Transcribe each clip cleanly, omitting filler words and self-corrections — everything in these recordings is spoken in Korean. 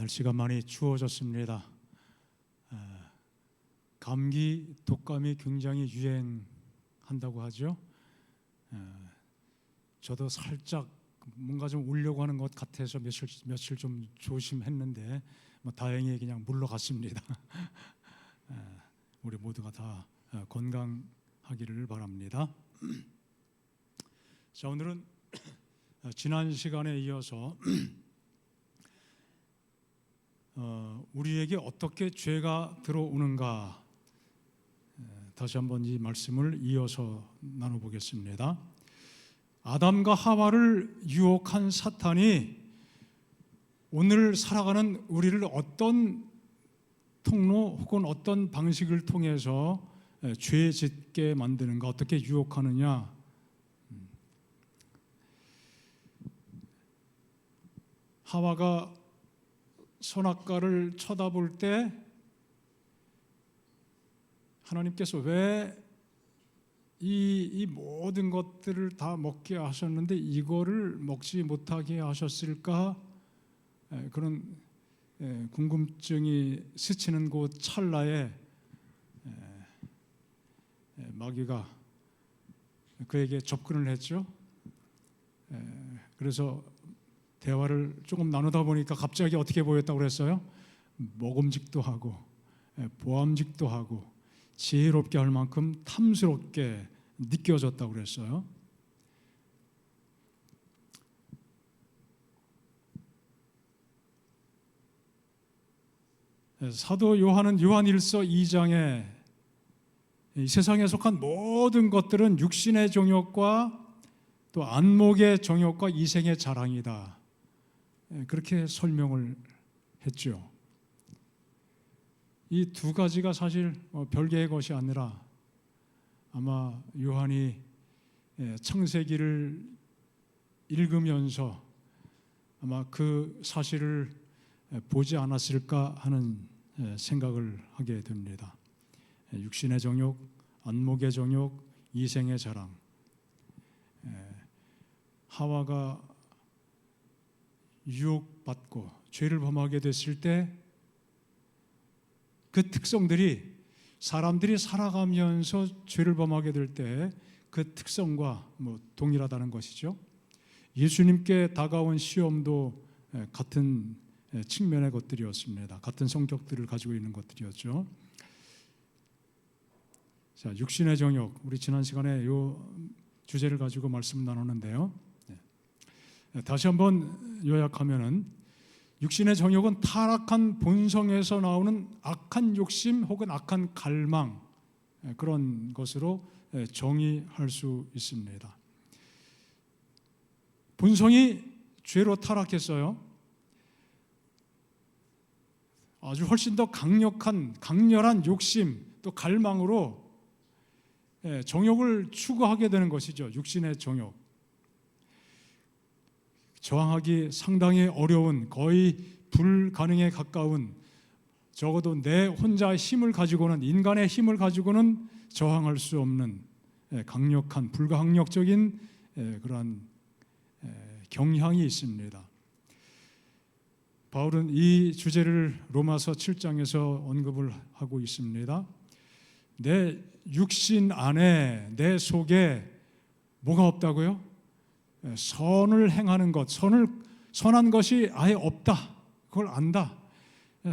날씨가 많이 추워졌습니다. 감기, 독감이 굉장히 유행한다고 하죠. 저도 살짝 뭔가 좀 오려고 하는 것 같아서 며칠 좀 조심했는데 다행히 그냥 물러갔습니다. 우리 모두가 다 건강하기를 바랍니다. 자, 오늘은 지난 시간에 이어서 우리에게 어떻게 죄가 들어오는가 다시 한번 이 말씀을 이어서 나눠보겠습니다. 아담과 하와를 유혹한 사탄이 오늘 살아가는 우리를 어떤 통로 혹은 어떤 방식을 통해서 죄 짓게 만드는가, 어떻게 유혹하느냐. 하와가 선악과를 쳐다볼 때 하나님께서 왜 이 모든 것들을 다 먹게 하셨는데 이거를 먹지 못하게 하셨을까? 그런 궁금증이 스치는 그 찰나에 마귀가 그에게 접근을 했죠. 그래서 대화를 조금 나누다 보니까 갑자기 어떻게 보였다고 그랬어요? 먹음직도 하고 보암직도 하고 지혜롭게 할 만큼 탐스럽게 느껴졌다고 그랬어요. 사도 요한은 요한일서 2장에 이 세상에 속한 모든 것들은 육신의 정욕과 또 안목의 정욕과 이생의 자랑이다, 그렇게 설명을 했죠. 이 두 가지가 사실 별개의 것이 아니라 아마 요한이 창세기를 읽으면서 아마 그 사실을 보지 않았을까 하는 생각을 하게 됩니다. 육신의 정욕, 안목의 정욕, 이생의 자랑. 하와가 유혹받고 죄를 범하게 됐을 때 그 특성들이 사람들이 살아가면서 죄를 범하게 될 때 그 특성과 동일하다는 것이죠. 예수님께 다가온 시험도 같은 측면의 것들이었습니다. 같은 성격들을 가지고 있는 것들이었죠. 자, 육신의 정욕, 우리 지난 시간에 이 주제를 가지고 말씀 나눴는데요. 다시 한번 요약하면은 육신의 정욕은 타락한 본성에서 나오는 악한 욕심 혹은 악한 갈망, 그런 것으로 정의할 수 있습니다. 본성이 죄로 타락했어요. 아주 훨씬 더 강렬한 욕심 또 갈망으로 정욕을 추구하게 되는 것이죠. 육신의 정욕. 저항하기 상당히 어려운, 거의 불가능에 가까운, 적어도 내 혼자 힘을 가지고는, 인간의 힘을 가지고는 저항할 수 없는 강력한 불가항력적인 그러한 경향이 있습니다. 바울은 이 주제를 로마서 7장에서 언급을 하고 있습니다. 내 육신 안에, 내 속에 뭐가 없다고요? 선을 행하는 것, 선한 것이 아예 없다, 그걸 안다.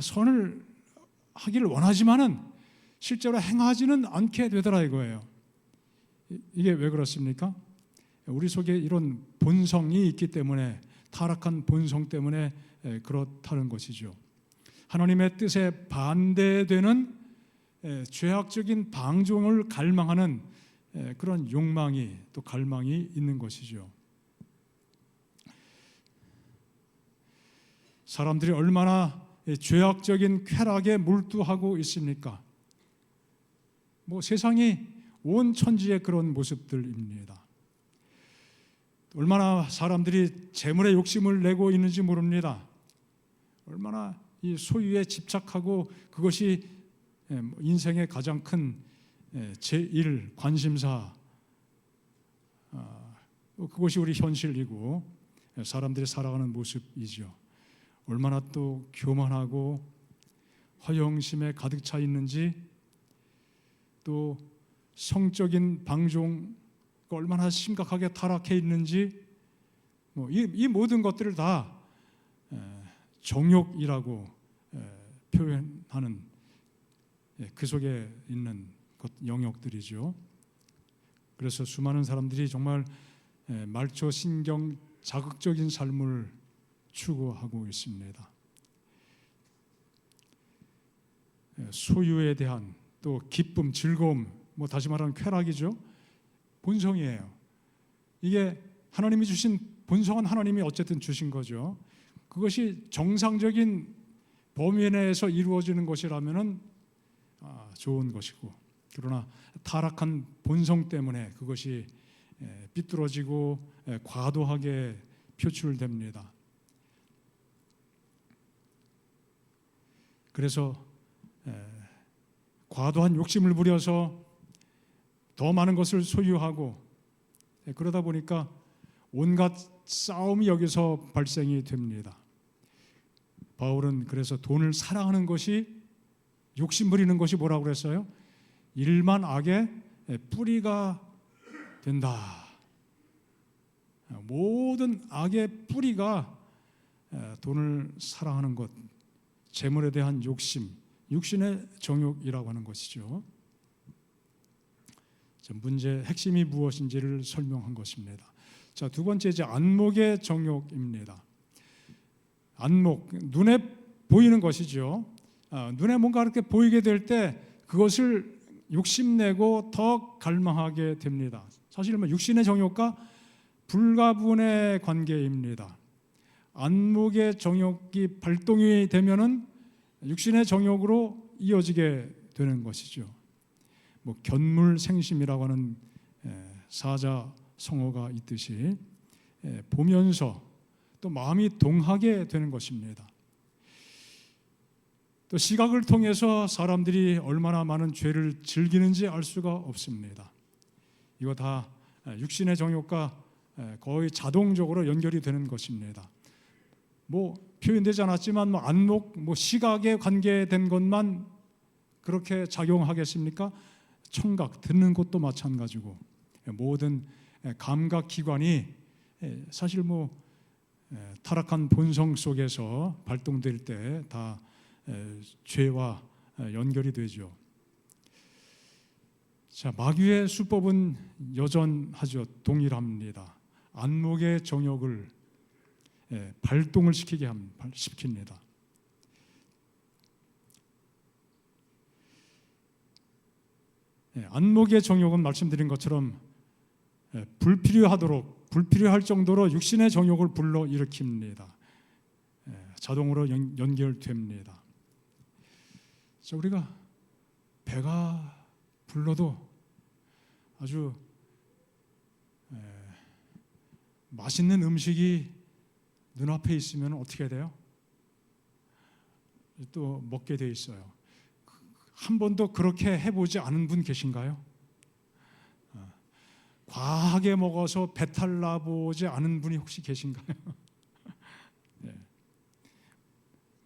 선을 하기를 원하지만은 실제로 행하지는 않게 되더라 이거예요. 이게 왜 그렇습니까? 우리 속에 이런 본성이 있기 때문에, 타락한 본성 때문에 그렇다는 것이죠. 하나님의 뜻에 반대되는 죄악적인 방종을 갈망하는 그런 욕망이, 또 갈망이 있는 것이죠. 사람들이 얼마나 죄악적인 쾌락에 몰두하고 있습니까? 세상이 온 천지의 그런 모습들입니다. 얼마나 사람들이 재물에 욕심을 내고 있는지 모릅니다. 얼마나 이 소유에 집착하고 그것이 인생의 가장 큰 제1 관심사, 그것이 우리 현실이고 사람들이 살아가는 모습이죠. 얼마나 또 교만하고 허영심에 가득 차 있는지, 또 성적인 방종이 얼마나 심각하게 타락해 있는지, 이 모든 것들을 다 정욕이라고 표현하는 그 속에 있는 영역들이죠. 그래서 수많은 사람들이 정말 말초 신경 자극적인 삶을 추구하고 있습니다. 소유에 대한 또 기쁨, 즐거움, 다시 말하면 쾌락이죠. 본성이에요. 이게 하나님이 주신 본성은 하나님이 어쨌든 주신 거죠. 그것이 정상적인 범위 내에서 이루어지는 것이라면은 좋은 것이고, 그러나 타락한 본성 때문에 그것이 삐뚤어지고 과도하게 표출됩니다. 그래서 과도한 욕심을 부려서 더 많은 것을 소유하고, 그러다 보니까 온갖 싸움이 여기서 발생이 됩니다. 바울은 그래서 돈을 사랑하는 것이, 욕심 부리는 것이 뭐라고 그랬어요? 일만 악의 뿌리가 된다. 모든 악의 뿌리가 돈을 사랑하는 것, 재물에 대한 욕심, 육신의 정욕이라고 하는 것이죠. 문제의 핵심이 무엇인지를 설명한 것입니다. 자, 두 번째 이제 안목의 정욕입니다. 안목, 눈에 보이는 것이죠. 눈에 뭔가 이렇게 보이게 될 때 그것을 욕심내고 더 갈망하게 됩니다. 사실 육신의 정욕과 불가분의 관계입니다. 안목의 정욕이 발동이 되면은 육신의 정욕으로 이어지게 되는 것이죠. 견물생심이라고 하는 사자성어가 있듯이 보면서 또 마음이 동하게 되는 것입니다. 또 시각을 통해서 사람들이 얼마나 많은 죄를 즐기는지 알 수가 없습니다. 이거 다 육신의 정욕과 거의 자동적으로 연결이 되는 것입니다. 표현되지 않았지만 안목, 시각에 관계된 것만 그렇게 작용하겠습니까? 청각, 듣는 것도 마찬가지고 모든 감각 기관이 사실 타락한 본성 속에서 발동될 때 다 죄와 연결이 되죠. 자, 마귀의 수법은 여전하죠. 동일합니다. 안목의 정욕을 발동을 시킵니다. 안목의 정욕은 말씀드린 것처럼 불필요할 정도로 육신의 정욕을 불러일으킵니다. 자동으로 연결됩니다. 자, 우리가 배가 불러도 아주 맛있는 음식이 눈앞에 있으면 어떻게 돼요? 또 먹게 돼 있어요. 한 번도 그렇게 해보지 않은 분 계신가요? 과하게 먹어서 배탈 나보지 않은 분이 혹시 계신가요? 네.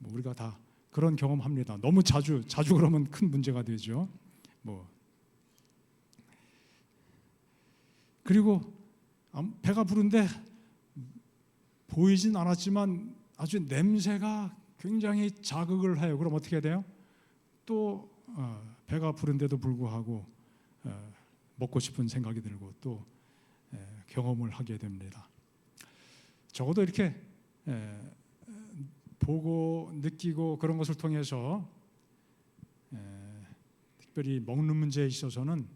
우리가 다 그런 경험합니다. 너무 자주 그러면 큰 문제가 되죠. 그리고 배가 부른데 보이진 않았지만 아주 냄새가 굉장히 자극을 해요. 그럼 어떻게 돼요? 또 배가 부른데도 불구하고 먹고 싶은 생각이 들고 또 경험을 하게 됩니다. 적어도 이렇게 보고 느끼고 그런 것을 통해서 특별히 먹는 문제에 있어서는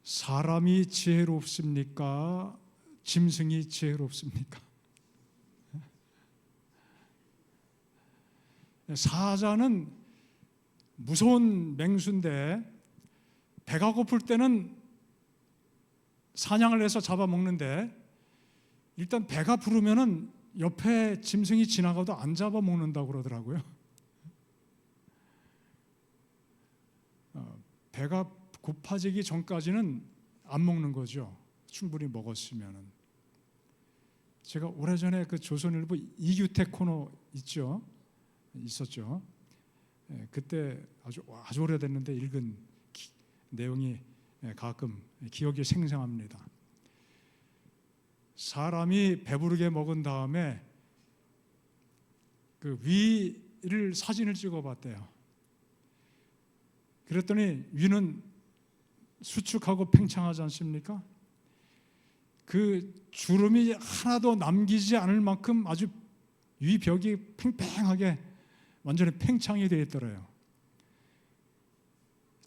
사람이 지혜롭습니까? 짐승이 지혜롭습니까? 사자는 무서운 맹수인데 배가 고플 때는 사냥을 해서 잡아먹는데 일단 배가 부르면은 옆에 짐승이 지나가도 안 잡아먹는다고 그러더라고요. 배가 고파지기 전까지는 안 먹는 거죠. 충분히 먹었으면은. 제가 오래전에 그 조선일보 이규택 코너 있었죠. 그때 아주 오래됐는데 읽은 내용이 가끔 기억이 생생합니다. 사람이 배부르게 먹은 다음에 그 위를 사진을 찍어봤대요. 그랬더니 위는 수축하고 팽창하지 않습니까? 그 주름이 하나도 남기지 않을 만큼 아주 위 벽이 팽팽하게 완전히 팽창이 되어 있더래요.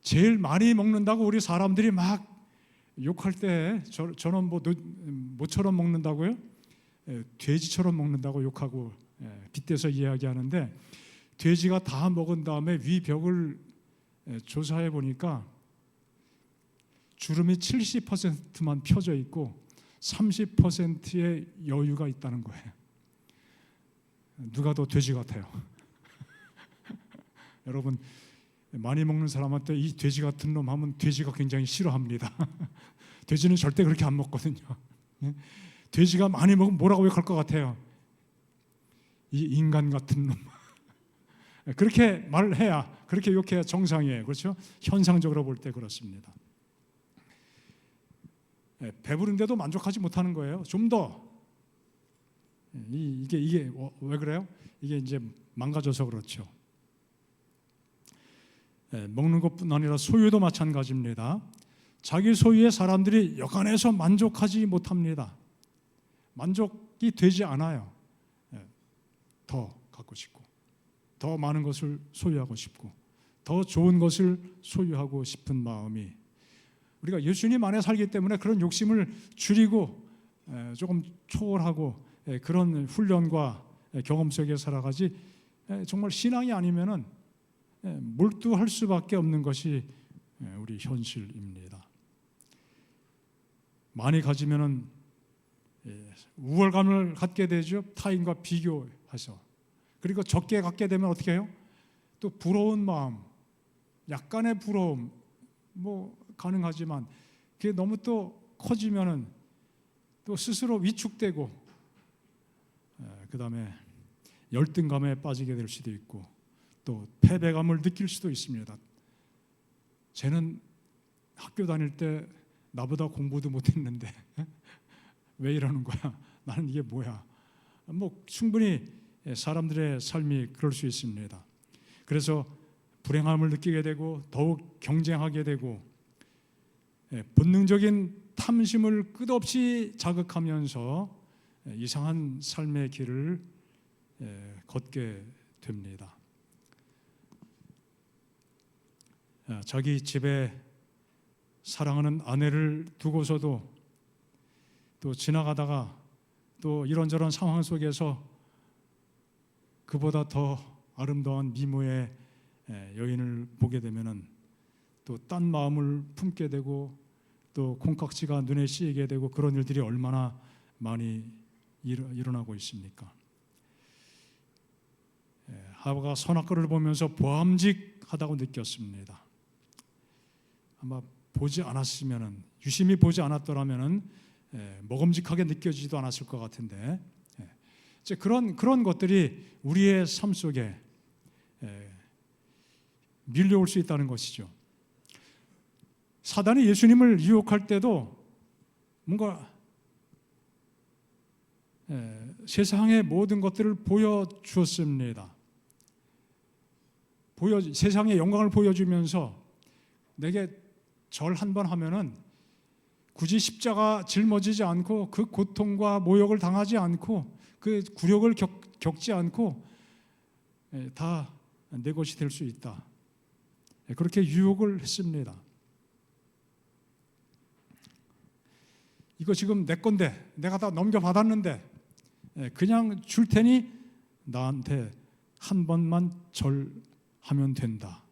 제일 많이 먹는다고 우리 사람들이 막 욕할 때 저는 뭐 모처럼 먹는다고요? 돼지처럼 먹는다고 욕하고 빗대서 이야기하는데, 돼지가 다 먹은 다음에 위 벽을 조사해 보니까 주름이 70%만 펴져 있고 30%의 여유가 있다는 거예요. 누가 더 돼지 같아요? 여러분, 많이 먹는 사람한테 이 돼지 같은 놈 하면 돼지가 굉장히 싫어합니다. 돼지는 절대 그렇게 안 먹거든요. 돼지가 많이 먹으면 뭐라고 욕할 것 같아요? 이 인간 같은 놈. 그렇게 말을 해야, 그렇게 욕해야 정상이에요. 그렇죠? 현상적으로 볼 때 그렇습니다. 배부른데도 만족하지 못하는 거예요. 좀 더. 이게 왜 그래요? 이게 이제 망가져서 그렇죠. 먹는 것뿐 아니라 소유도 마찬가지입니다. 자기 소유의 사람들이 여간해서 만족하지 못합니다. 만족이 되지 않아요. 더 갖고 싶고, 더 많은 것을 소유하고 싶고, 더 좋은 것을 소유하고 싶은 마음이, 우리가 예수님 안에 살기 때문에 그런 욕심을 줄이고 조금 초월하고 그런 훈련과 경험 속에 살아가지, 정말 신앙이 아니면은 몰두할 수밖에 없는 것이 우리 현실입니다. 많이 가지면은 우월감을 갖게 되죠. 타인과 비교해서. 그리고 적게 갖게 되면 어떻게 해요? 또 부러운 마음, 약간의 부러움 뭐 가능하지만 그게 너무 또 커지면은 또 스스로 위축되고, 그 다음에 열등감에 빠지게 될 수도 있고, 또 패배감을 느낄 수도 있습니다. 쟤는 학교 다닐 때 나보다 공부도 못했는데 왜 이러는 거야? 나는 이게 뭐야? 뭐 충분히 사람들의 삶이 그럴 수 있습니다. 그래서 불행함을 느끼게 되고 더욱 경쟁하게 되고, 본능적인 탐심을 끝없이 자극하면서 이상한 삶의 길을 걷게 됩니다. 자기 집에 사랑하는 아내를 두고서도 또 지나가다가 또 이런저런 상황 속에서 그보다 더 아름다운 미모의 여인을 보게 되면은 또 딴 마음을 품게 되고, 또 콩깍지가 눈에 씌이게 되고, 그런 일들이 얼마나 많이 일어나고 있습니까? 하와가 선악과를 보면서 보암직하다고 느꼈습니다. 아마 보지 않았으면은, 유심히 보지 않았더라면은 먹음직하게 느껴지지도 않았을 것 같은데, 이제 그런 것들이 우리의 삶 속에 밀려올 수 있다는 것이죠. 사단이 예수님을 유혹할 때도 뭔가 세상의 모든 것들을 보여주었습니다. 세상의 영광을 보여주면서 내게 절 한 번 하면은 굳이 십자가 짊어지지 않고 그 고통과 모욕을 당하지 않고 그 굴욕을 겪지 않고 다 내 것이 될 수 있다. 그렇게 유혹을 했습니다. 이거 지금 내 건데, 내가 다 넘겨받았는데 그냥 줄 테니 나한테 한 번만 절하면 된다.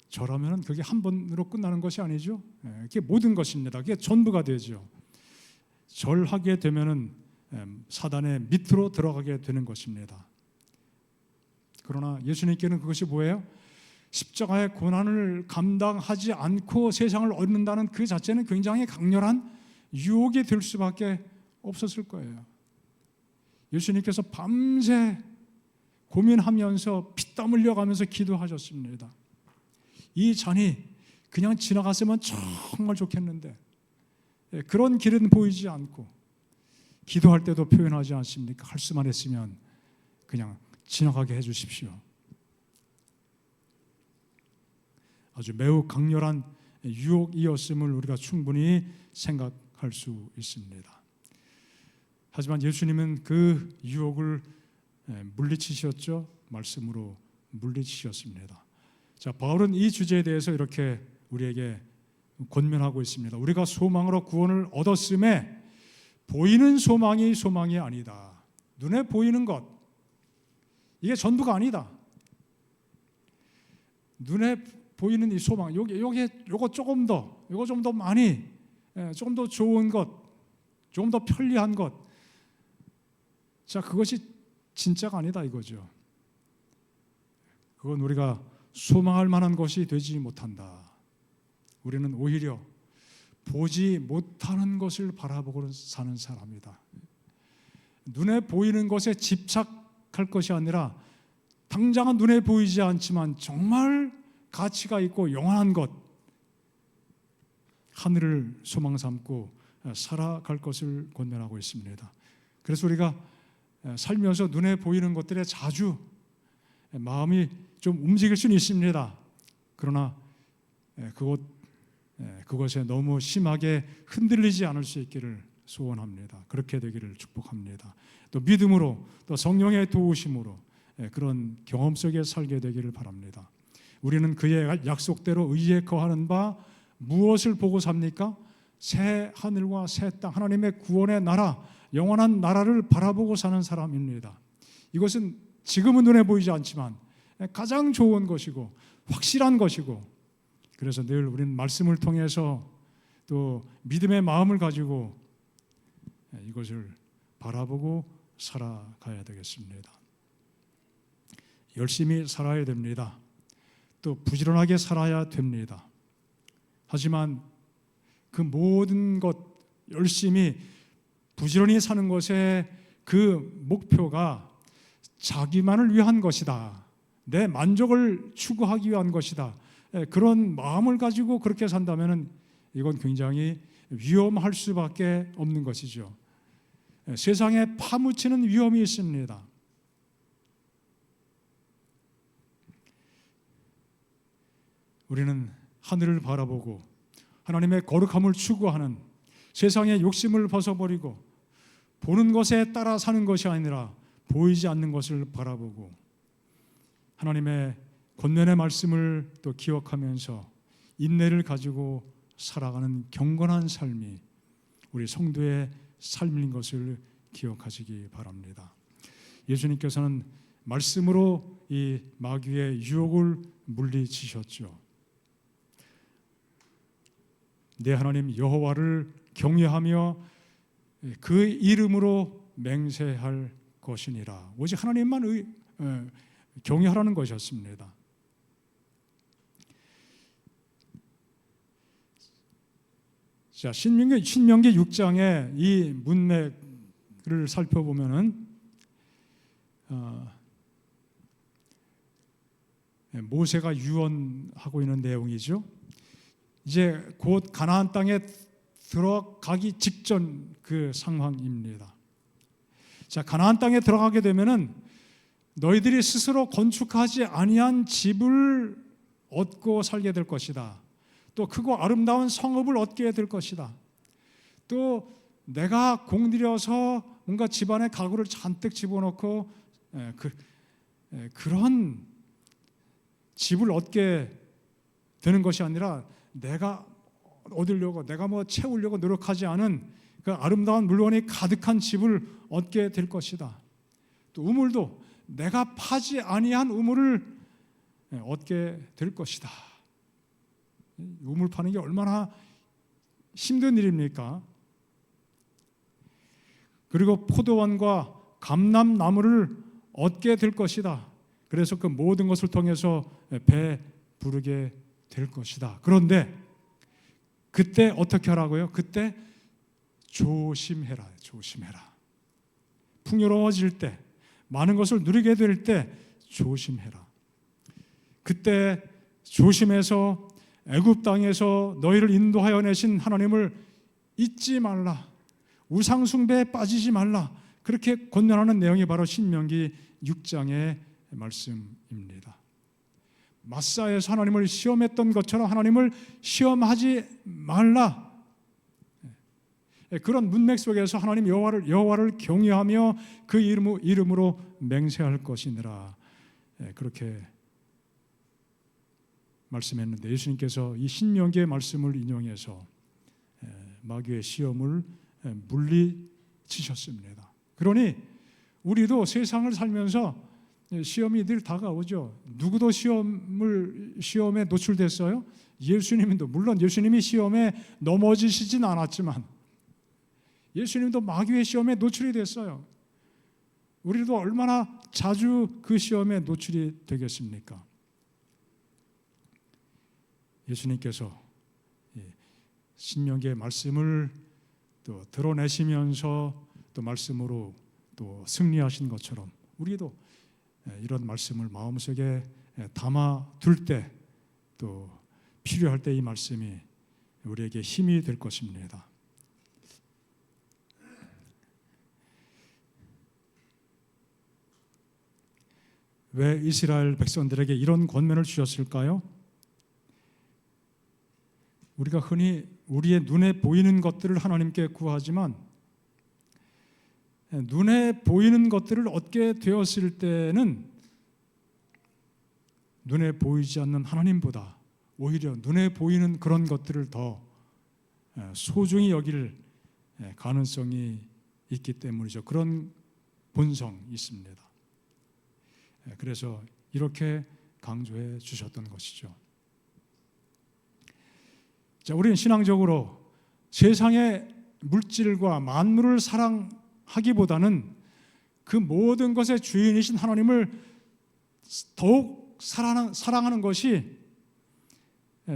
절하면 그게 한 번으로 끝나는 것이 아니죠. 그게 모든 것입니다. 그게 전부가 되죠. 절하게 되면은 사단의 밑으로 들어가게 되는 것입니다. 그러나 예수님께는 그것이 뭐예요? 십자가의 고난을 감당하지 않고 세상을 얻는다는 그 자체는 굉장히 강렬한 유혹이 될 수밖에 없었을 거예요. 예수님께서 밤새 고민하면서 피땀 흘려가면서 기도하셨습니다. 이 잔이 그냥 지나갔으면 정말 좋겠는데 그런 길은 보이지 않고, 기도할 때도 표현하지 않습니까? 할 수만 했으면 그냥 지나가게 해주십시오. 아주 매우 강렬한 유혹이었음을 우리가 충분히 생각할 수 있습니다. 하지만 예수님은 그 유혹을 물리치셨죠. 말씀으로 물리치셨습니다. 자, 바울은 이 주제에 대해서 이렇게 우리에게 권면하고 있습니다. 우리가 소망으로 구원을 얻었음에 보이는 소망이 아니다. 눈에 보이는 것, 이게 전부가 아니다. 눈에 보이는 이 소망, 요거 조금 더, 요거 좀 더 많이, 조금 더 좋은 것, 조금 더 편리한 것, 자, 그것이 진짜가 아니다 이거죠. 그건 우리가 소망할 만한 것이 되지 못한다. 우리는 오히려 보지 못하는 것을 바라보고 사는 사람이다. 눈에 보이는 것에 집착할 것이 아니라 당장은 눈에 보이지 않지만 정말 가치가 있고 영원한 것, 하늘을 소망 삼고 살아갈 것을 권면하고 있습니다. 그래서 우리가 살면서 눈에 보이는 것들에 자주 마음이 좀 움직일 수는 있습니다. 그러나 그것에 너무 심하게 흔들리지 않을 수 있기를 소원합니다. 그렇게 되기를 축복합니다. 또 믿음으로, 또 성령의 도우심으로 그런 경험 속에 살게 되기를 바랍니다. 우리는 그의 약속대로 의에 거하는 바 무엇을 보고 삽니까? 새 하늘과 새 땅, 하나님의 구원의 나라, 영원한 나라를 바라보고 사는 사람입니다. 이것은 지금은 눈에 보이지 않지만 가장 좋은 것이고 확실한 것이고, 그래서 늘 우리는 말씀을 통해서 또 믿음의 마음을 가지고 이것을 바라보고 살아가야 되겠습니다. 열심히 살아야 됩니다. 또 부지런하게 살아야 됩니다. 하지만 그 모든 것, 열심히 부지런히 사는 것의 그 목표가 자기만을 위한 것이다, 내 만족을 추구하기 위한 것이다, 그런 마음을 가지고 그렇게 산다면 이건 굉장히 위험할 수밖에 없는 것이죠. 세상에 파묻히는 위험이 있습니다. 우리는 하늘을 바라보고 하나님의 거룩함을 추구하는, 세상의 욕심을 벗어버리고 보는 것에 따라 사는 것이 아니라 보이지 않는 것을 바라보고 하나님의 권면의 말씀을 또 기억하면서 인내를 가지고 살아가는 경건한 삶이 우리 성도의 삶인 것을 기억하시기 바랍니다. 예수님께서는 말씀으로 이 마귀의 유혹을 물리치셨죠. 내 하나님 여호와를 경외하며 그 이름으로 맹세할 것이니라. 오직 하나님만 경외하라는 것이었습니다. 자, 신명기 6장의 이 문맥을 살펴보면은 모세가 유언하고 있는 내용이죠. 이제 곧 가나안 땅에 들어가기 직전 그 상황입니다. 자, 가나안 땅에 들어가게 되면은 너희들이 스스로 건축하지 아니한 집을 얻고 살게 될 것이다. 또 크고 아름다운 성읍을 얻게 될 것이다. 또 내가 공들여서 뭔가 집안에 가구를 잔뜩 집어넣고 그런 집을 얻게 되는 것이 아니라 내가 얻으려고, 내가 뭐 채우려고 노력하지 않은 그 아름다운 물건이 가득한 집을 얻게 될 것이다. 또 우물도 내가 파지 아니한 우물을 얻게 될 것이다. 우물 파는 게 얼마나 힘든 일입니까? 그리고 포도원과 감람나무를 얻게 될 것이다. 그래서 그 모든 것을 통해서 부르게 될 것이다. 그런데 그때 어떻게 하라고요? 그때 조심해라. 조심해라. 풍요로워질 때, 많은 것을 누리게 될 때 조심해라. 그때 조심해서 애굽 땅에서 너희를 인도하여 내신 하나님을 잊지 말라. 우상 숭배에 빠지지 말라. 그렇게 권면하는 내용이 바로 신명기 6장의 말씀입니다. 마사에서 하나님을 시험했던 것처럼 하나님을 시험하지 말라. 그런 문맥 속에서 하나님 여호와를 경외하며 그 이름으로 맹세할 것이니라. 그렇게 말씀했는데 예수님께서 이 신명기의 말씀을 인용해서 마귀의 시험을 물리치셨습니다. 그러니 우리도 세상을 살면서 시험이 늘 다가오죠. 누구도 시험에 노출됐어요? 예수님도 물론 예수님이 시험에 넘어지시진 않았지만 예수님도 마귀의 시험에 노출이 됐어요. 우리도 얼마나 자주 그 시험에 노출이 되겠습니까? 예수님께서 신명기의 말씀을 또 드러내시면서 또 말씀으로 또 승리하신 것처럼 우리도 이런 말씀을 마음속에 담아둘 때 또 필요할 때 이 말씀이 우리에게 힘이 될 것입니다. 왜 이스라엘 백성들에게 이런 권면을 주셨을까요? 우리가 흔히 우리의 눈에 보이는 것들을 하나님께 구하지만 눈에 보이는 것들을 얻게 되었을 때는 눈에 보이지 않는 하나님보다 오히려 눈에 보이는 그런 것들을 더 소중히 여길 가능성이 있기 때문이죠. 그런 본성이 있습니다. 그래서 이렇게 강조해 주셨던 것이죠. 자, 우리는 신앙적으로 세상의 물질과 만물을 사랑하기보다는 그 모든 것의 주인이신 하나님을 더욱 사랑하는 것이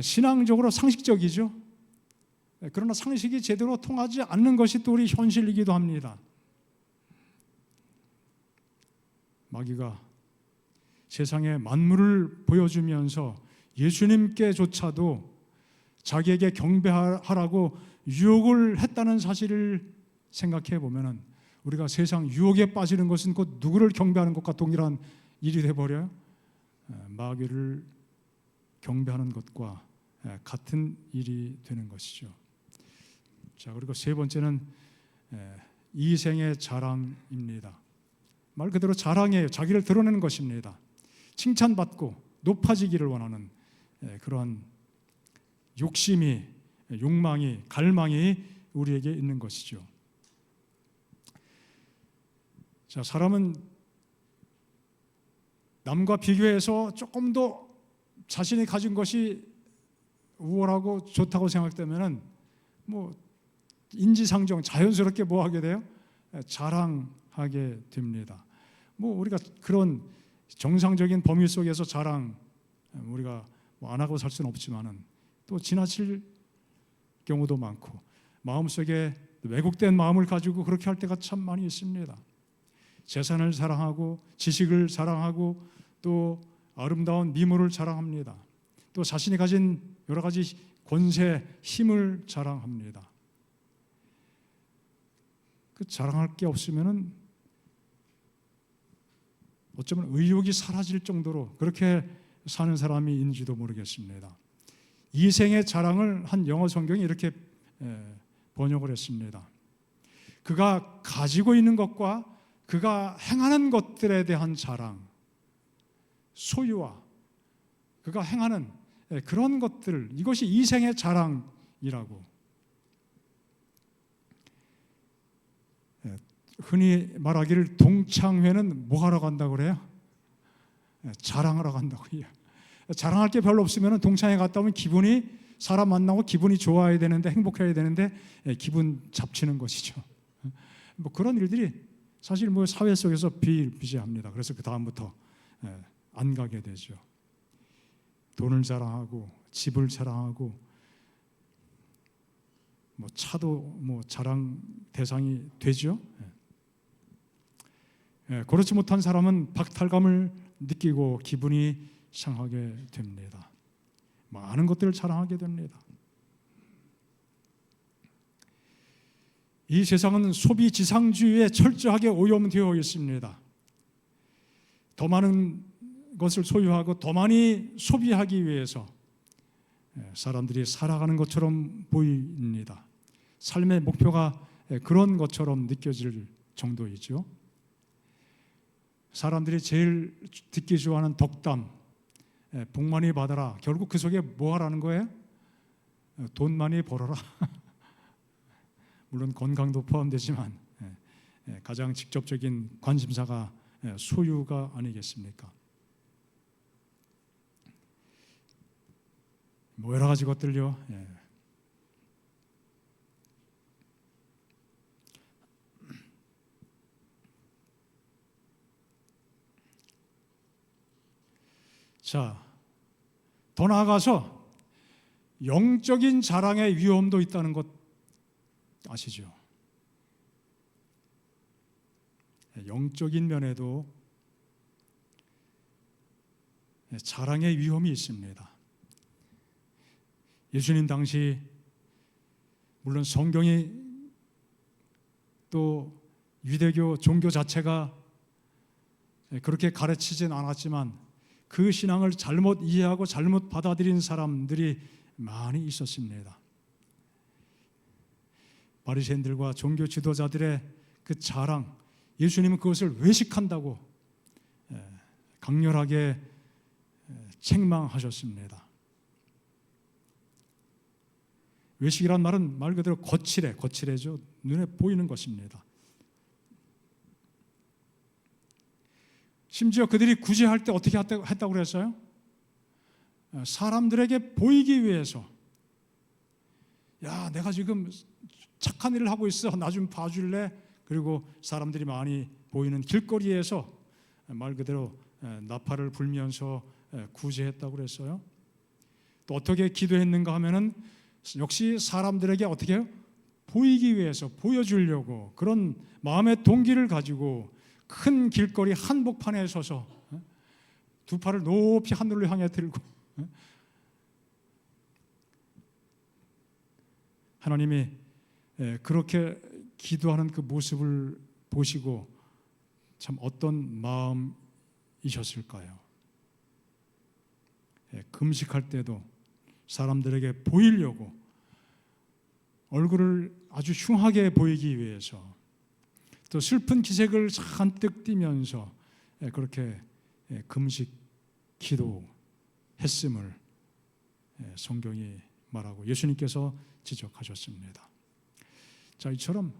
신앙적으로 상식적이죠. 그러나 상식이 제대로 통하지 않는 것이 또 우리 현실이기도 합니다. 마귀가 세상의 만물을 보여주면서 예수님께조차도 자기에게 경배하라고 유혹을 했다는 사실을 생각해 보면 우리가 세상 유혹에 빠지는 것은 곧 누구를 경배하는 것과 동일한 일이 되어버려요. 마귀를 경배하는 것과 같은 일이 되는 것이죠. 자, 그리고 세 번째는 이생의 자랑입니다. 말 그대로 자랑이에요. 자기를 드러내는 것입니다. 칭찬받고 높아지기를 원하는 그런 욕심이, 욕망이, 갈망이 우리에게 있는 것이죠. 자, 사람은 남과 비교해서 조금 더 자신이 가진 것이 우월하고 좋다고 생각되면은 뭐 인지상정 자연스럽게 뭐 하게 돼요? 자랑하게 됩니다. 뭐 우리가 그런 정상적인 범위 속에서 자랑 우리가 뭐 안 하고 살 수는 없지만은 또 지나칠 경우도 많고 마음속에 왜곡된 마음을 가지고 그렇게 할 때가 참 많이 있습니다. 재산을 사랑하고 지식을 사랑하고 또 아름다운 미모를 자랑합니다. 또 자신이 가진 여러 가지 권세, 힘을 자랑합니다. 그 자랑할 게 없으면은 어쩌면 의욕이 사라질 정도로 그렇게 사는 사람이 있는지도 모르겠습니다. 이생의 자랑을 한 영어 성경이 이렇게 번역을 했습니다. 그가 가지고 있는 것과 그가 행하는 것들에 대한 자랑, 소유와 그가 행하는 그런 것들, 이것이 이생의 자랑이라고. 흔히 말하기를 동창회는 뭐 하러 간다고 그래요? 자랑하러 간다고요. 자랑할 게 별로 없으면 동창회 갔다 오면 기분이 사람 만나고 기분이 좋아야 되는데 행복해야 되는데 기분 잡치는 것이죠. 뭐 그런 일들이 사실 뭐 사회 속에서 비일비재합니다. 그래서 그 다음부터 안 가게 되죠. 돈을 자랑하고 집을 자랑하고 차도 자랑 대상이 되죠. 그렇지 못한 사람은 박탈감을 느끼고 기분이 상하게 됩니다. 많은 것들을 자랑하게 됩니다. 이 세상은 소비 지상주의에 철저하게 오염되어 있습니다. 더 많은 것을 소유하고 더 많이 소비하기 위해서 사람들이 살아가는 것처럼 보입니다. 삶의 목표가 그런 것처럼 느껴질 정도이죠. 사람들이 제일 듣기 좋아하는 덕담, 복 많이 받아라. 결국 그 속에 뭐 하라는 거예요? 돈 많이 벌어라. 물론 건강도 포함되지만 가장 직접적인 관심사가 소유가 아니겠습니까? 여러 가지 것들요. 자, 더 나아가서 영적인 자랑의 위험도 있다는 것 아시죠? 영적인 면에도 자랑의 위험이 있습니다. 예수님 당시 물론 성경이 또 유대교 종교 자체가 그렇게 가르치진 않았지만 그 신앙을 잘못 이해하고 잘못 받아들인 사람들이 많이 있었습니다. 바리새인들과 종교 지도자들의 그 자랑, 예수님은 그것을 외식한다고 강렬하게 책망하셨습니다. 외식이란 말은 말 그대로 거칠해죠. 눈에 보이는 것입니다. 심지어 그들이 구제할 때 어떻게 했다고 그랬어요? 사람들에게 보이기 위해서, 야, 내가 지금 착한 일을 하고 있어, 나 좀 봐줄래? 그리고 사람들이 많이 보이는 길거리에서 말 그대로 나팔을 불면서 구제했다고 그랬어요. 또 어떻게 기도했는가 하면은 역시 사람들에게 어떻게 해요? 보이기 위해서, 보여주려고 그런 마음의 동기를 가지고 큰 길거리 한복판에 서서 두 팔을 높이 하늘로 향해 들고 하나님이 그렇게 기도하는 그 모습을 보시고 참 어떤 마음이셨을까요? 금식할 때도 사람들에게 보이려고 얼굴을 아주 흉하게 보이기 위해서 또 슬픈 기색을 잔뜩 띠면서 그렇게 금식 기도했음을 성경이 말하고 예수님께서 지적하셨습니다. 자, 이처럼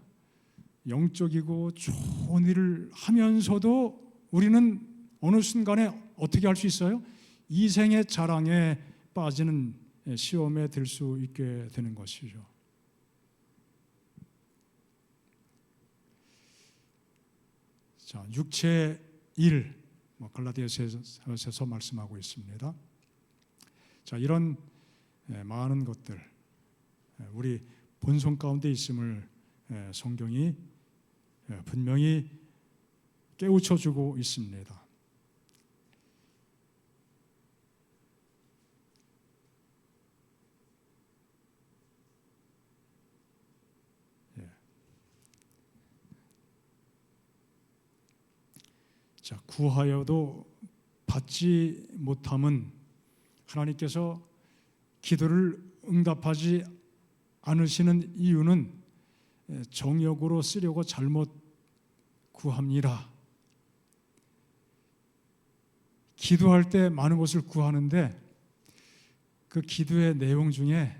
영적이고 좋은 일을 하면서도 우리는 어느 순간에 어떻게 할 수 있어요? 이생의 자랑에 빠지는 시험에 들 수 있게 되는 것이죠. 자, 육체의 일, 갈라디아서에서 말씀하고 있습니다. 자, 이런 많은 것들 우리 본성 가운데 있음을 성경이 분명히 깨우쳐주고 있습니다. 자, 구하여도 받지 못함은 하나님께서 기도를 응답하지 않으시는 이유는 정욕으로 쓰려고 잘못 구합니다. 기도할 때 많은 것을 구하는데 그 기도의 내용 중에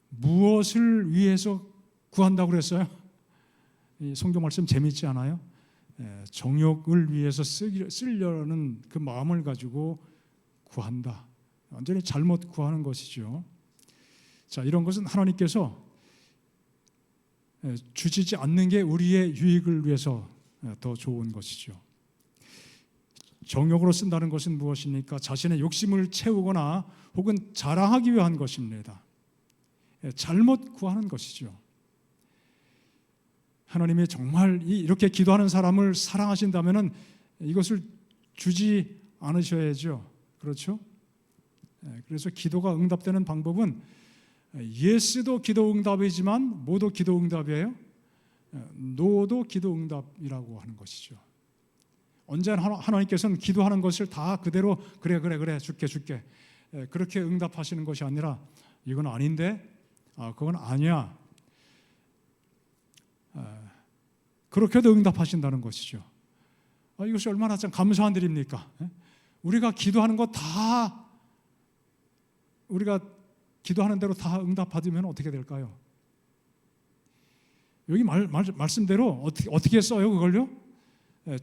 무엇을 위해서 구한다고 그랬어요? 이 성경 말씀 재미있지 않아요? 정욕을 위해서 쓰려는 그 마음을 가지고 구한다. 완전히 잘못 구하는 것이죠. 자, 이런 것은 하나님께서 주시지 않는 게 우리의 유익을 위해서 더 좋은 것이죠. 정욕으로 쓴다는 것은 무엇입니까? 자신의 욕심을 채우거나 혹은 자랑하기 위한 것입니다. 잘못 구하는 것이죠. 하나님이 정말 이렇게 기도하는 사람을 사랑하신다면 이것을 주지 않으셔야죠. 그렇죠? 그래서 기도가 응답되는 방법은 예스도 기도 응답이지만 뭐도 기도 응답이에요? 노도 기도 응답이라고 하는 것이죠. 언제나 하나님께서는 기도하는 것을 다 그대로 그래 줄게 그렇게 응답하시는 것이 아니라 이건 아닌데 그건 아니야 그렇게도 응답하신다는 것이죠. 이것이 얼마나 참 감사한 일입니까? 우리가 기도하는 것 다 우리가 기도하는 대로 다 응답받으면 어떻게 될까요? 여기 말씀대로 어떻게 써요 그걸요?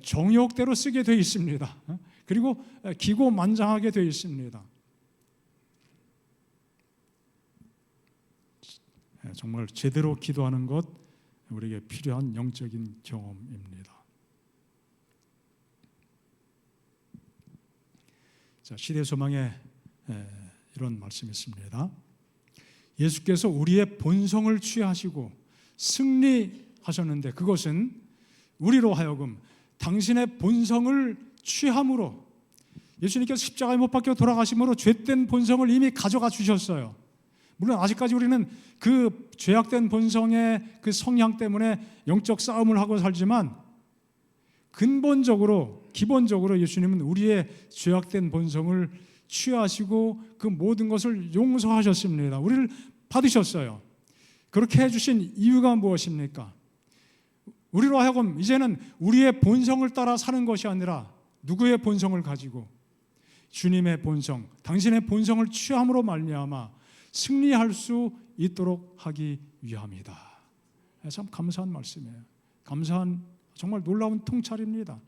정욕대로 쓰게 되어 있습니다. 그리고 기고만장하게 되어 있습니다. 정말 제대로 기도하는 것 우리에게 필요한 영적인 경험입니다. 자, 시대소망에 이런 말씀이 있습니다. 예수께서 우리의 본성을 취하시고 승리하셨는데 그것은 우리로 하여금 당신의 본성을 취함으로 예수님께서 십자가에 못 박혀 돌아가심으로 죄된 본성을 이미 가져가 주셨어요. 물론 아직까지 우리는 그 죄악된 본성의 그 성향 때문에 영적 싸움을 하고 살지만 근본적으로 기본적으로 예수님은 우리의 죄악된 본성을 취하시고 그 모든 것을 용서하셨습니다. 우리를 받으셨어요. 그렇게 해주신 이유가 무엇입니까? 우리로 하여금 이제는 우리의 본성을 따라 사는 것이 아니라 누구의 본성을 가지고 주님의 본성, 당신의 본성을 취함으로 말미암아 승리할 수 있도록 하기 위함이다. 참 감사한 말씀이에요. 감사한 정말 놀라운 통찰입니다.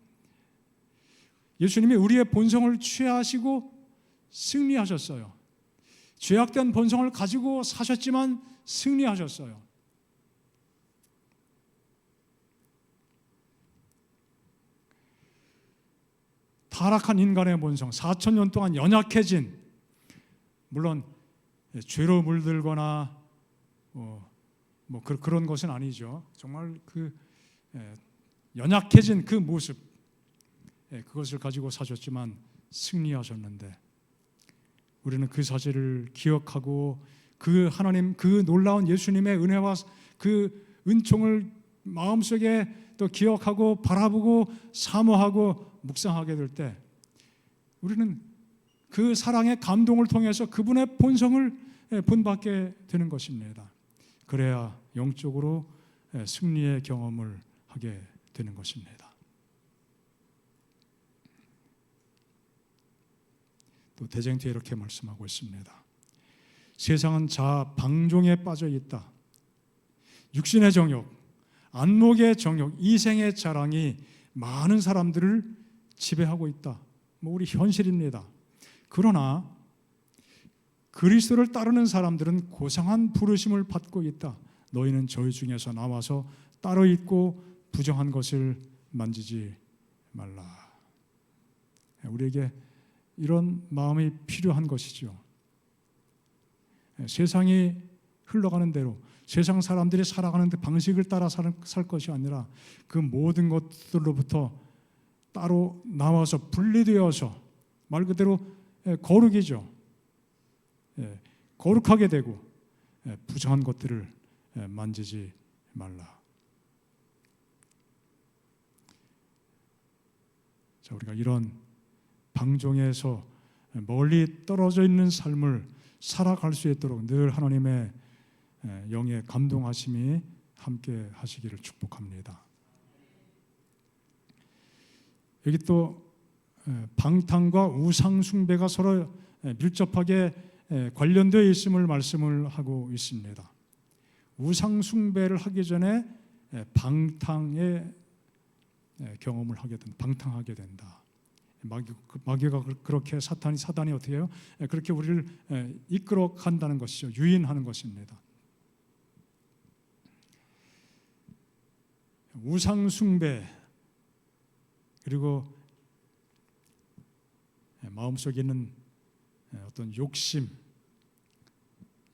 예수님이 우리의 본성을 취하시고 승리하셨어요. 죄악된 본성을 가지고 사셨지만 승리하셨어요. 타락한 인간의 본성, 4,000년 동안 연약해진, 물론 죄로 물들거나 그런 것은 아니죠. 정말 연약해진 그 모습, 그것을 가지고 사셨지만 승리하셨는데 우리는 그 사실을 기억하고 그 하나님, 그 놀라운 예수님의 은혜와 그 은총을 마음속에 또 기억하고 바라보고 사모하고 묵상하게 될 때 우리는 그 사랑의 감동을 통해서 그분의 본성을 본받게 되는 것입니다. 그래야 영적으로 승리의 경험을 하게 되는 것입니다. 또 대쟁투에 이렇게 말씀하고 있습니다. 세상은 자아 방종에 빠져 있다. 육신의 정욕, 안목의 정욕, 이생의 자랑이 많은 사람들을 지배하고 있다. 우리 현실입니다. 그러나 그리스도를 따르는 사람들은 고상한 부르심을 받고 있다. 너희는 저희 중에서 나와서 따로 있고 부정한 것을 만지지 말라. 우리에게 이런 마음이 필요한 것이죠. 세상이 흘러가는 대로 세상 사람들이 살아가는 방식을 따라 살 것이 아니라 그 모든 것들로부터 따로 나와서 분리되어서 말 그대로 거룩이죠. 거룩하게 되고 부정한 것들을 만지지 말라. 자, 우리가 이런 방종에서 멀리 떨어져 있는 삶을 살아갈 수 있도록 늘 하나님의 영의 감동하심이 함께 하시기를 축복합니다. 여기 또 방탕과 우상 숭배가 서로 밀접하게 관련되어 있음을 말씀을 하고 있습니다. 우상 숭배를 하기 전에 방탕의 경험을 하게 된다. 방탕하게 된다. 마귀가 그렇게 사단이 어떻게 해요? 그렇게 우리를 이끌어 간다는 것이죠. 유인하는 것입니다. 우상 숭배 그리고 마음속에 있는 어떤 욕심,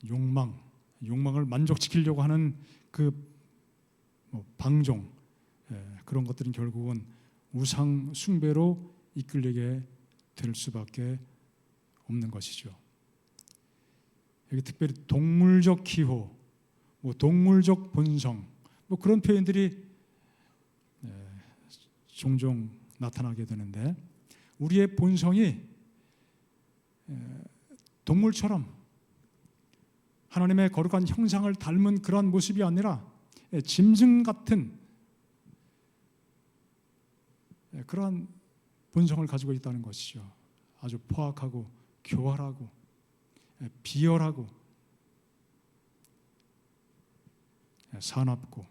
욕망을 만족시키려고 하는 그 방종, 그런 것들은 결국은 우상 숭배로 이끌리게 될 수밖에 없는 것이죠. 여기 특별히 동물적 기호, 동물적 본성, 그런 표현들이 종종 나타나게 되는데, 우리의 본성이 동물처럼 하나님의 거룩한 형상을 닮은 그러한 모습이 아니라 짐승 같은 그러한 본성을 가지고 있다는 것이죠. 아주 포악하고 교활하고 비열하고 사납고,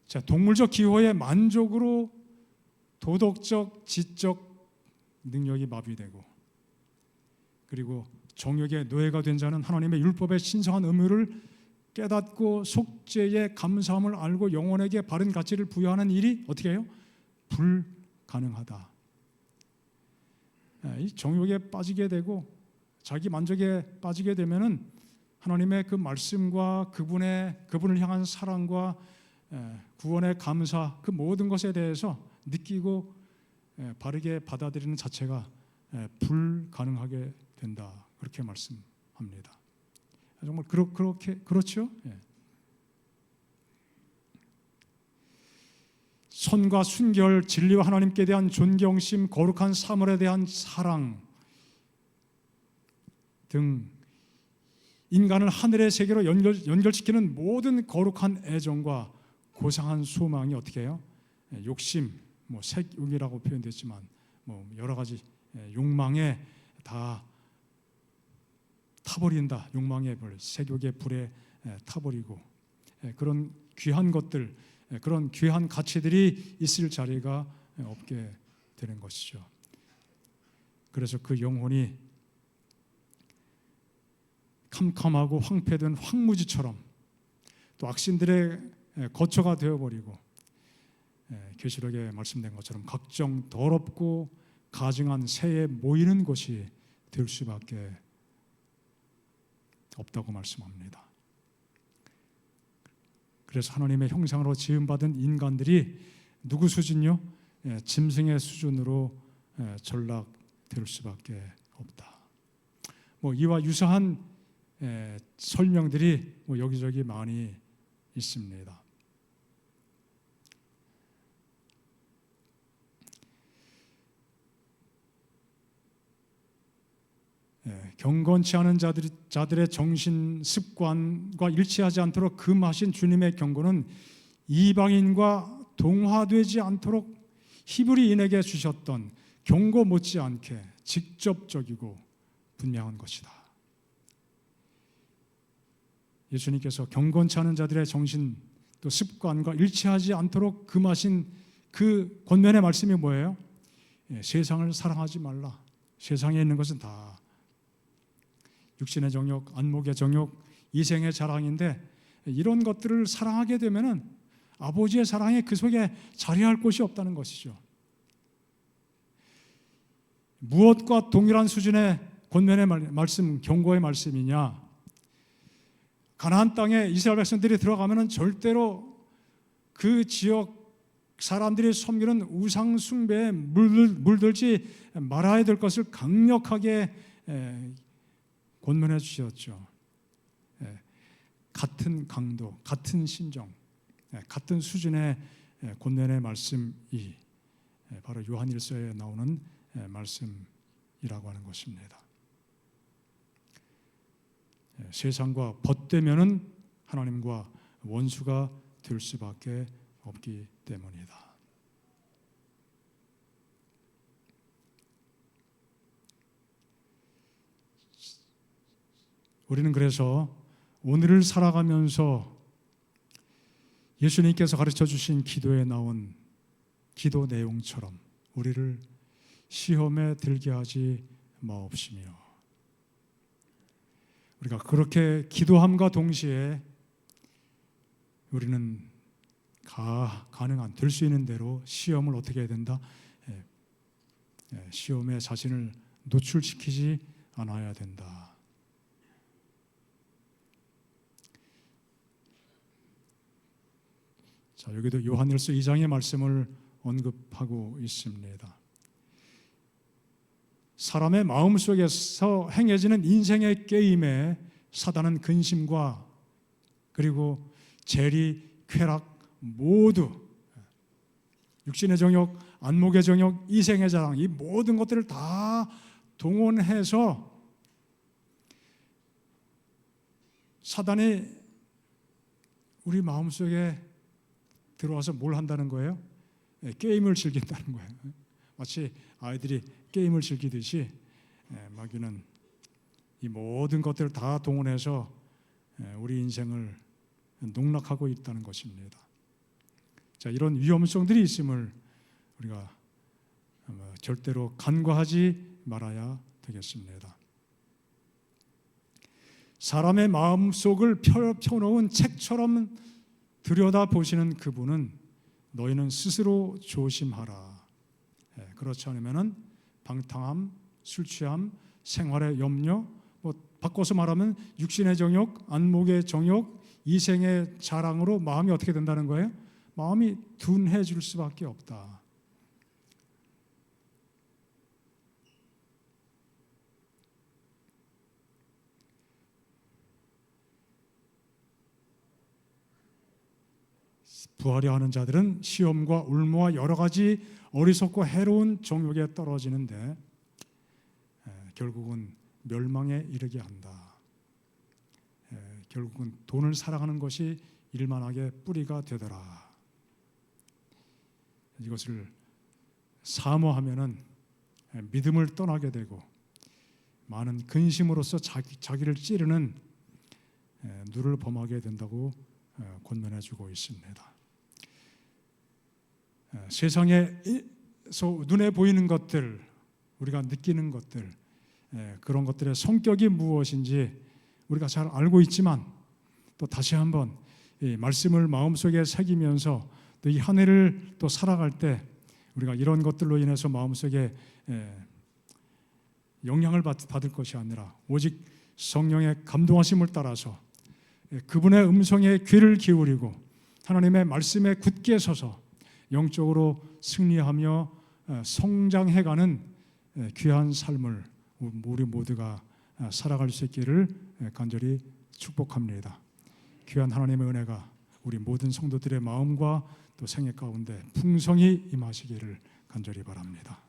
자, 동물적 기호의 만족으로 도덕적, 지적 능력이 마비되고, 그리고 정욕의 노예가 된 자는 하나님의 율법의 신성한 의무를 깨닫고 속죄의 감사함을 알고 영혼에게 바른 가치를 부여하는 일이 어떻게 해요? 불가능하다. 이 정욕에 빠지게 되고 자기 만족에 빠지게 되면은 하나님의 그 말씀과 그분을 향한 사랑과 구원의 감사, 그 모든 것에 대해서 느끼고 바르게 받아들이는 자체가 불가능하게 된다, 그렇게 말씀합니다. 정말 그렇게 그렇죠? 선과 순결, 진리와 하나님께 대한 존경심, 거룩한 사물에 대한 사랑 등 인간을 하늘의 세계로 연결시키는 모든 거룩한 애정과 고상한 소망이 어떻게 해요? 욕심, 색욕이라고 표현됐지만 여러 가지 욕망에 다 타버린다. 욕망의 불, 색욕의 불에 타버리고, 그런 귀한 것들, 그런 귀한 가치들이 있을 자리가 없게 되는 것이죠. 그래서 그 영혼이 캄캄하고 황폐된 황무지처럼 또 악신들의 거처가 되어버리고, 계시록에 말씀된 것처럼 각종 더럽고 가증한 새에 모이는 곳이 될 수밖에 없다고 말씀합니다. 그래서 하나님의 형상으로 지음받은 인간들이 누구 수준요? 짐승의 수준으로 전락될 수밖에 없다. 이와 유사한 설명들이 여기저기 많이 있습니다. 경건치 않은 자들의 정신 습관과 일치하지 않도록 금하신 주님의 경고는 이방인과 동화되지 않도록 히브리인에게 주셨던 경고 못지않게 직접적이고 분명한 것이다. 예수님께서 경건치 않은 자들의 정신 또 습관과 일치하지 않도록 금하신 그 권면의 말씀이 뭐예요? 세상을 사랑하지 말라. 세상에 있는 것은 다 육신의 정욕, 안목의 정욕, 이생의 자랑인데, 이런 것들을 사랑하게 되면은 아버지의 사랑이 그 속에 자리할 곳이 없다는 것이죠. 무엇과 동일한 수준의 권면의 말씀, 경고의 말씀이냐? 가나안 땅에 이스라엘 백성들이 들어가면은 절대로 그 지역 사람들이 섬기는 우상 숭배에 물들지 말아야 될 것을 강력하게 권면해 주셨죠. 같은 강도, 같은 심정, 같은 수준의 권면의 말씀이 바로 요한일서에 나오는 말씀이라고 하는 것입니다. 세상과 벗되면은 하나님과 원수가 될 수밖에 없기 때문이다. 우리는 그래서 오늘을 살아가면서 예수님께서 가르쳐 주신 기도에 나온 기도 내용처럼 우리를 시험에 들게 하지 마옵시며, 우리가 그렇게 기도함과 동시에 우리는 가능한 될 수 있는 대로 시험을 어떻게 해야 된다? 시험에 자신을 노출시키지 않아야 된다. 자, 여기도 요한일서 2장의 말씀을 언급하고 있습니다. 사람의 마음속에서 행해지는 인생의 게임에 사단은 근심과 그리고 재리, 쾌락 모두 육신의 정욕, 안목의 정욕, 이생의 자랑 이 모든 것들을 다 동원해서 사단이 우리 마음속에 들어와서 뭘 한다는 거예요? 게임을 즐긴다는 거예요. 마치 아이들이 게임을 즐기듯이 마귀는 이 모든 것들을 다 동원해서 우리 인생을 농락하고 있다는 것입니다. 자, 이런 위험성들이 있음을 우리가 절대로 간과하지 말아야 되겠습니다. 사람의 마음속을 펴놓은 책처럼 들여다보시는 그분은 너희는 스스로 조심하라. 그렇지 않으면 방탕함, 술 취함, 생활의 염려, 바꿔서 말하면 육신의 정욕, 안목의 정욕, 이생의 자랑으로 마음이 어떻게 된다는 거예요? 마음이 둔해질 수밖에 없다. 부하려 하는 자들은 시험과 울무와 여러 가지 어리석고 해로운 정욕에 떨어지는데 결국은 멸망에 이르게 한다. 결국은 돈을 사랑하는 것이 일만하게 뿌리가 되더라. 이것을 사모하면은 믿음을 떠나게 되고 많은 근심으로써 자기를 찌르는 누를 범하게 된다고 권면해주고 있습니다. 세상에서 눈에 보이는 것들, 우리가 느끼는 것들, 그런 것들의 성격이 무엇인지 우리가 잘 알고 있지만 또 다시 한번 이 말씀을 마음속에 새기면서 또 이 한 해를 또 살아갈 때 우리가 이런 것들로 인해서 마음속에 영향을 받을 것이 아니라 오직 성령의 감동하심을 따라서 그분의 음성에 귀를 기울이고 하나님의 말씀에 굳게 서서 영적으로 승리하며 성장해가는 귀한 삶을 우리 모두가 살아갈 수 있기를 간절히 축복합니다. 귀한 하나님의 은혜가 우리 모든 성도들의 마음과 또 생애 가운데 풍성히 임하시기를 간절히 바랍니다.